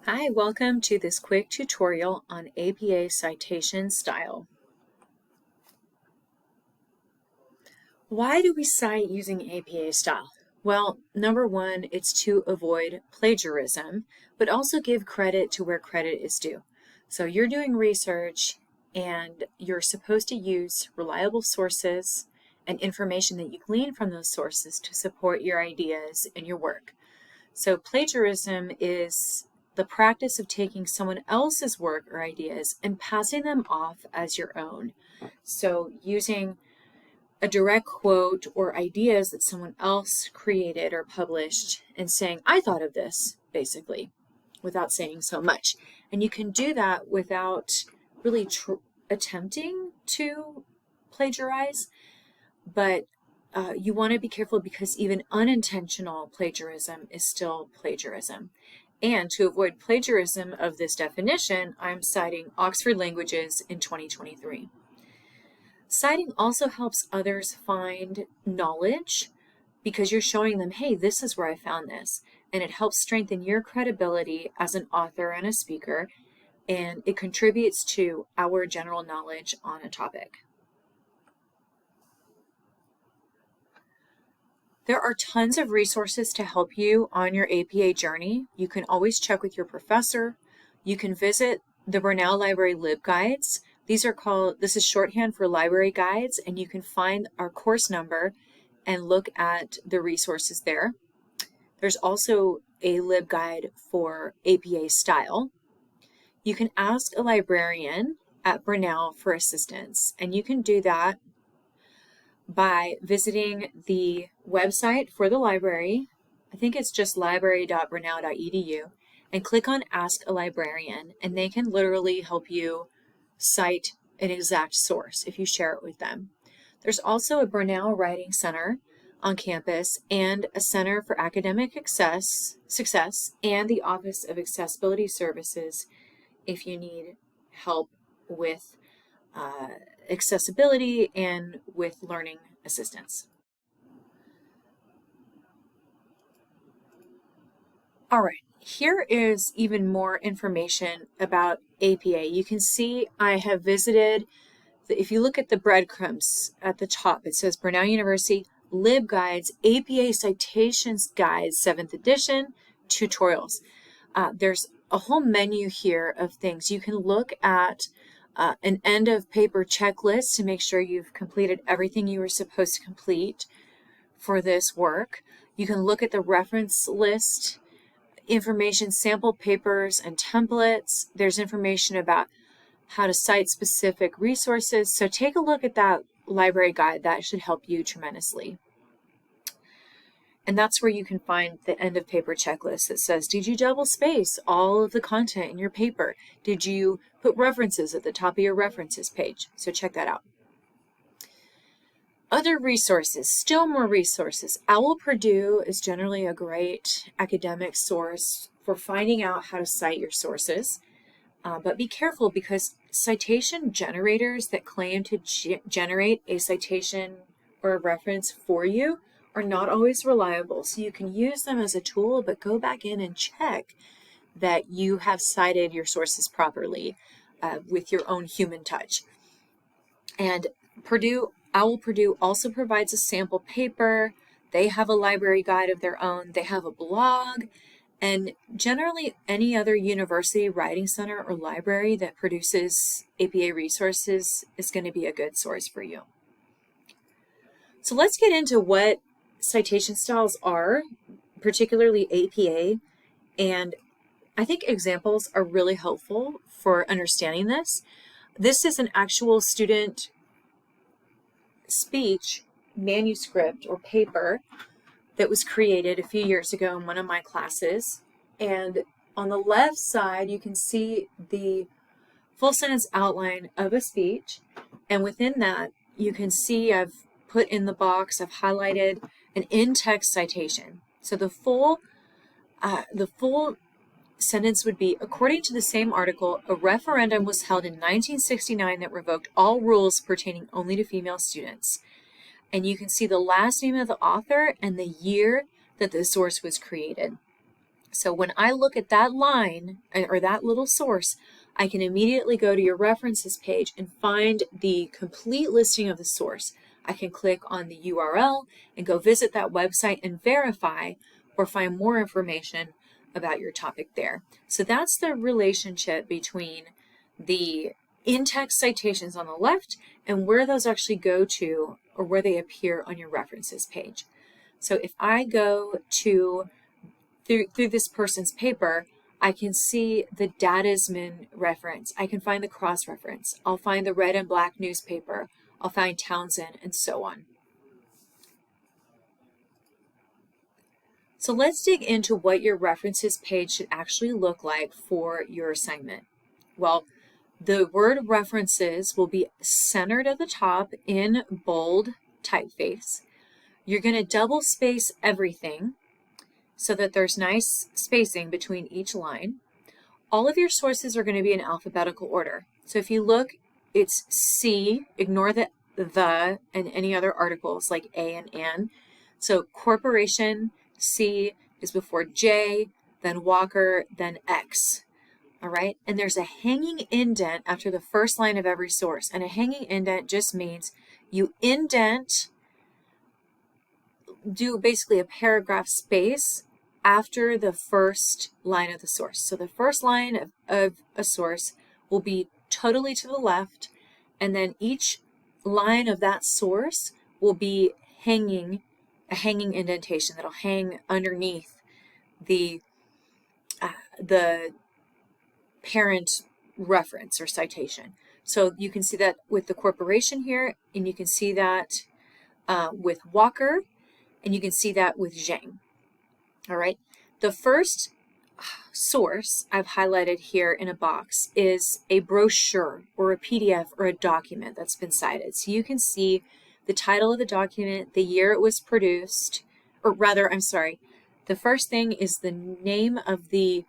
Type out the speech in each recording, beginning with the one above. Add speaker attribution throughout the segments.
Speaker 1: Hi, welcome to this quick tutorial on APA citation style. Why do we cite using APA style? Well, number one, it's to avoid plagiarism, but also give credit to where credit is due. So you're doing research and you're supposed to use reliable sources and information that you glean from those sources to support your ideas and your work. So plagiarism is the practice of taking someone else's work or ideas and passing them off as your own. So using a direct quote or ideas that someone else created or published and saying, I thought of this, basically, without saying so much. And you can do that without really attempting to plagiarize, but you want to be careful because even unintentional plagiarism is still plagiarism. And to avoid plagiarism of this definition, I'm citing Oxford Languages in 2023. Citing also helps others find knowledge because you're showing them, hey, this is where I found this. And it helps strengthen your credibility as an author and a speaker, and it contributes to our general knowledge on a topic. There are tons of resources to help you on your APA journey. You can always check with your professor. You can visit the Brenau Library LibGuides. This is shorthand for library guides, and you can find our course number and look at the resources there. There's also a LibGuide for APA style. You can ask a librarian at Brenau for assistance, and you can do that by visiting the website for the library. I think it's just library.brenau.edu, and click on Ask a Librarian, and they can literally help you cite an exact source if you share it with them. There's also a Brenau Writing Center on campus and a Center for Academic Success and the Office of Accessibility Services if you need help with accessibility and with learning assistance. All right, here is even more information about APA. You can see I have visited, if you look at the breadcrumbs at the top, it says Brenau University LibGuides APA Citations Guide 7th edition tutorials. There's a whole menu here of things. You can look at an end of paper checklist to make sure you've completed everything you were supposed to complete for this work. You can look at the reference list, information, sample papers, and templates. There's information about how to cite specific resources. So take a look at that library guide. That should help you tremendously. And that's where you can find the end of paper checklist that says, did you double space all of the content in your paper? Did you put references at the top of your references page? So check that out. Other resources, still more resources. OWL Purdue is generally a great academic source for finding out how to cite your sources. But be careful because citation generators that claim to generate a citation or a reference for you are not always reliable. So you can use them as a tool, but go back in and check that you have cited your sources properly with your own human touch. And OWL Purdue also provides a sample paper. They have a library guide of their own. They have a blog. And generally, any other university, writing center, or library that produces APA resources is going to be a good source for you. So let's get into what citation styles are, particularly APA. And I think examples are really helpful for understanding this. This is an actual student speech manuscript or paper that was created a few years ago in one of my classes. And on the left side, you can see the full sentence outline of a speech. And within that, you can see I've put in the box, I've highlighted an in-text citation. So the full sentence would be, according to the same article, a referendum was held in 1969 that revoked all rules pertaining only to female students. And you can see the last name of the author and the year that the source was created. So when I look at that line or that little source, I can immediately go to your references page and find the complete listing of the source. I can click on the URL and go visit that website and verify or find more information about your topic there. So that's the relationship between the in-text citations on the left and where those actually go to or where they appear on your references page. So if I go to through this person's paper, I can see the Datasman reference. I can find the cross-reference. I'll find the red and black newspaper. I'll find Townsend, and so on. So let's dig into what your references page should actually look like for your assignment. Well, the word references will be centered at the top in bold typeface. You're going to double space everything so that there's nice spacing between each line. All of your sources are going to be in alphabetical order. So if you look, it's C, ignore the and any other articles like A and N. So corporation, C is before J, then Walker, then X. All right, and there's a hanging indent after the first line of every source. And a hanging indent just means you indent, do basically a paragraph space after the first line of the source. So the first line of a source will be totally to the left, and then each line of that source will be hanging, a hanging indentation that'll hang underneath the parent reference or citation. So you can see that with the corporation here, and you can see that with Walker, and you can see that with Zhang. All right, the first source I've highlighted here in a box is a brochure or a PDF or a document that's been cited. So you can see the title of the document, the year it was produced, or rather, I'm sorry, the first thing is the name of the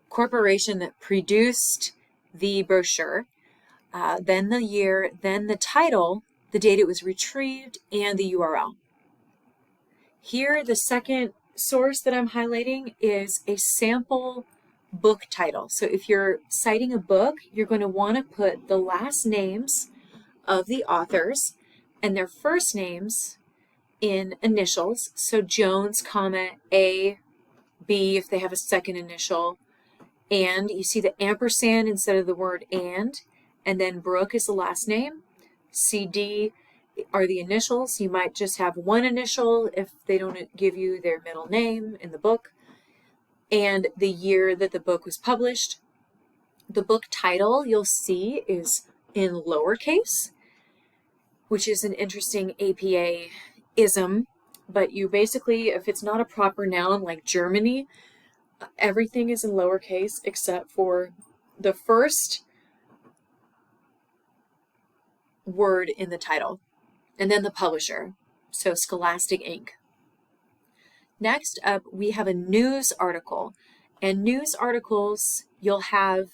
Speaker 1: corporation that produced the brochure, then the year, then the title, the date it was retrieved, and the URL. Here, the second source that I'm highlighting is a sample book title. So if you're citing a book, you're going to want to put the last names of the authors and their first names in initials. So Jones, comma, A, B if they have a second initial, and you see the ampersand instead of the word and then Brooke is the last name. CD are the initials. You might just have one initial if they don't give you their middle name in the book, and the year that the book was published. The book title you'll see is in lowercase, which is an interesting APA-ism, but you basically, if it's not a proper noun like Germany, everything is in lowercase except for the first word in the title, and then the publisher, so Scholastic Inc. Next up, we have a news article, and news articles, you'll have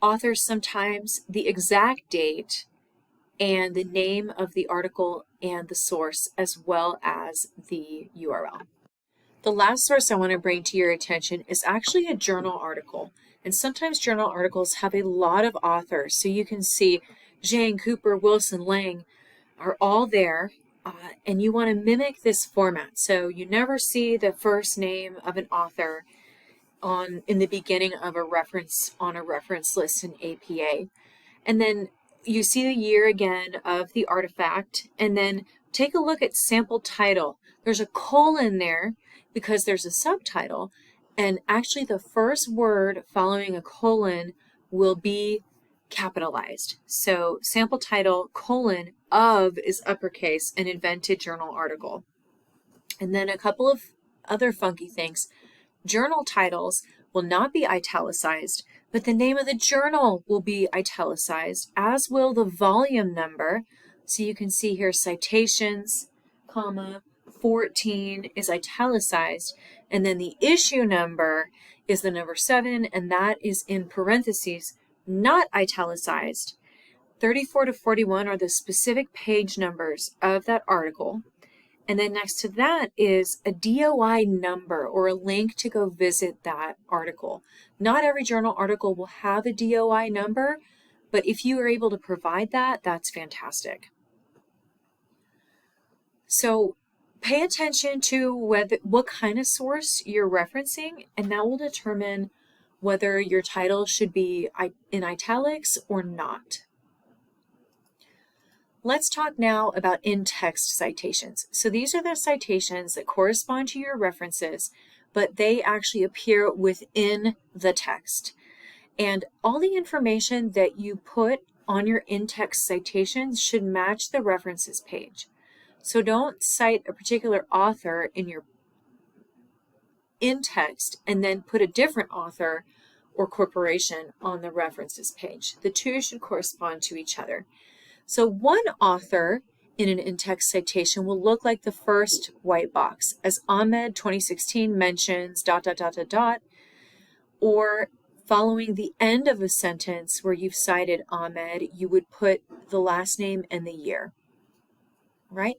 Speaker 1: authors sometimes, the exact date, and the name of the article and the source, as well as the URL. The last source I want to bring to your attention is actually a journal article. And sometimes journal articles have a lot of authors. So you can see Zhang, Cooper, Wilson, Lang are all there. And you want to mimic this format. So you never see the first name of an author in the beginning of a reference on a reference list in APA. And then you see the year again of the artifact. And then take a look at sample title. There's a colon there because there's a subtitle, and actually the first word following a colon will be capitalized. So sample title, colon, of is uppercase, an invented journal article. And then a couple of other funky things. Journal titles will not be italicized, but the name of the journal will be italicized, as will the volume number. So you can see here citations, comma, 14 is italicized, and then the issue number is the number 7, and that is in parentheses, not italicized. 34 to 41 are the specific page numbers of that article, And then next to that is a DOI number or a link to go visit that article. Not every journal article will have a DOI number, but if you are able to provide that, that's fantastic. So pay attention to what kind of source you're referencing, and that will determine whether your title should be in italics or not. Let's talk now about in-text citations. So these are the citations that correspond to your references, but they actually appear within the text. And all the information that you put on your in-text citations should match the references page. So don't cite a particular author in your in-text and then put a different author or corporation on the references page. The two should correspond to each other. So one author in an in-text citation will look like the first white box, as Ahmed 2016 mentions ... or following the end of a sentence where you've cited Ahmed, you would put the last name and the year, right?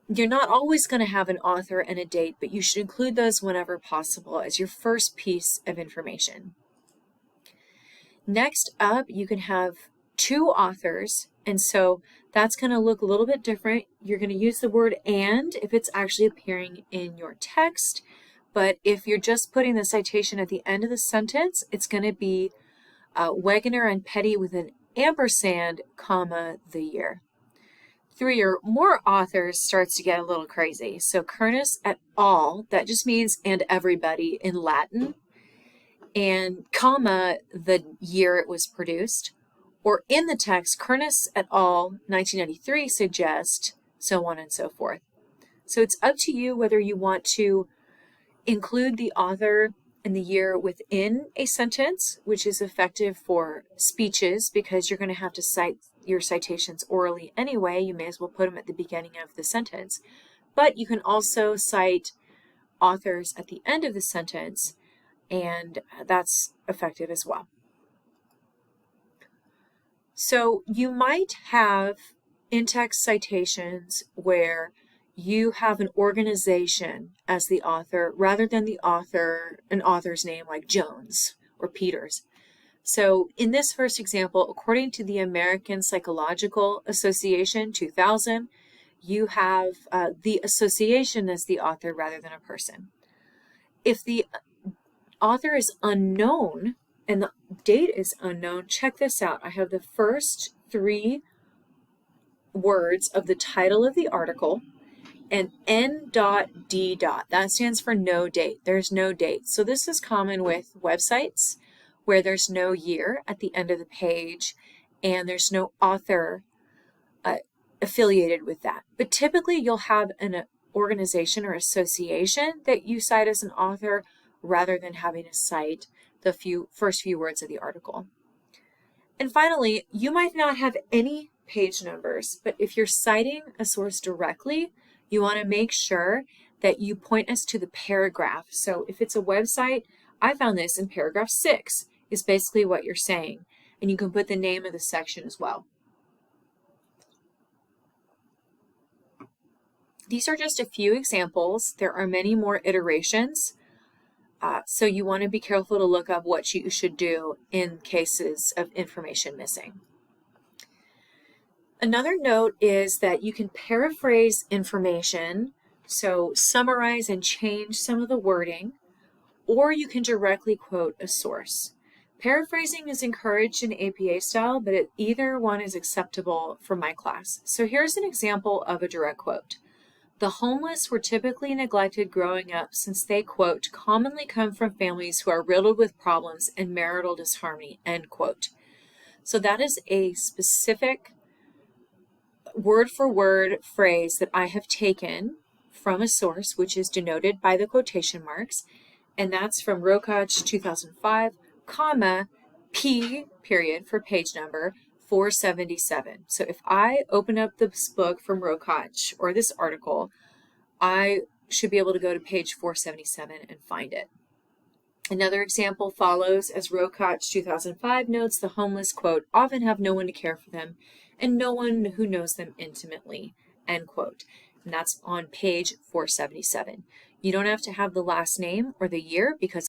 Speaker 1: You're not always going to have an author and a date, but you should include those whenever possible as your first piece of information. Next up, you can have two authors, and so that's going to look a little bit different. You're going to use the word "and" if it's actually appearing in your text, but if you're just putting the citation at the end of the sentence, it's going to be Wegener and Petty with an ampersand, comma, the year. 3 or more authors starts to get a little crazy. So Kernus et al., that just means "and everybody" in Latin, and comma, the year it was produced. Or in the text, Kernus et al. 1993 suggest, so on and so forth. So it's up to you whether you want to include the author and the year within a sentence, which is effective for speeches because you're going to have to cite your citations orally anyway. You may as well put them at the beginning of the sentence. But you can also cite authors at the end of the sentence, and that's effective as well. So you might have in-text citations where you have an organization as the author rather than an author's name like Jones or Peters. So in this first example, according to the American Psychological Association 2000, you have the association as the author rather than a person. If the author is unknown and the date is unknown, check this out. I have the first 3 words of the title of the article and N.D. That stands for no date. There's no date. So this is common with websites where there's no year at the end of the page and there's no author affiliated with that. But typically you'll have an organization or association that you cite as an author rather than having to cite the first few words of the article. And finally, you might not have any page numbers, but if you're citing a source directly, you want to make sure that you point us to the paragraph. So if it's a website, I found this in paragraph 6 is basically what you're saying, and you can put the name of the section as well. These are just a few examples. There are many more iterations. So you want to be careful to look up what you should do in cases of information missing. Another note is that you can paraphrase information, so summarize and change some of the wording, or you can directly quote a source. Paraphrasing is encouraged in APA style, but either one is acceptable for my class. So here's an example of a direct quote. The homeless were typically neglected growing up since they, quote, commonly come from families who are riddled with problems and marital disharmony, end quote. So that is a specific word-for-word phrase that I have taken from a source, which is denoted by the quotation marks, and that's from Rokoch 2005, comma, P, period, for page number, 477. So if I open up this book from Rokoch or this article, I should be able to go to page 477 and find it. Another example follows as Rokoch 2005 notes the homeless, quote, often have no one to care for them and no one who knows them intimately, end quote. and that's on page 477. You don't have to have the last name or the year because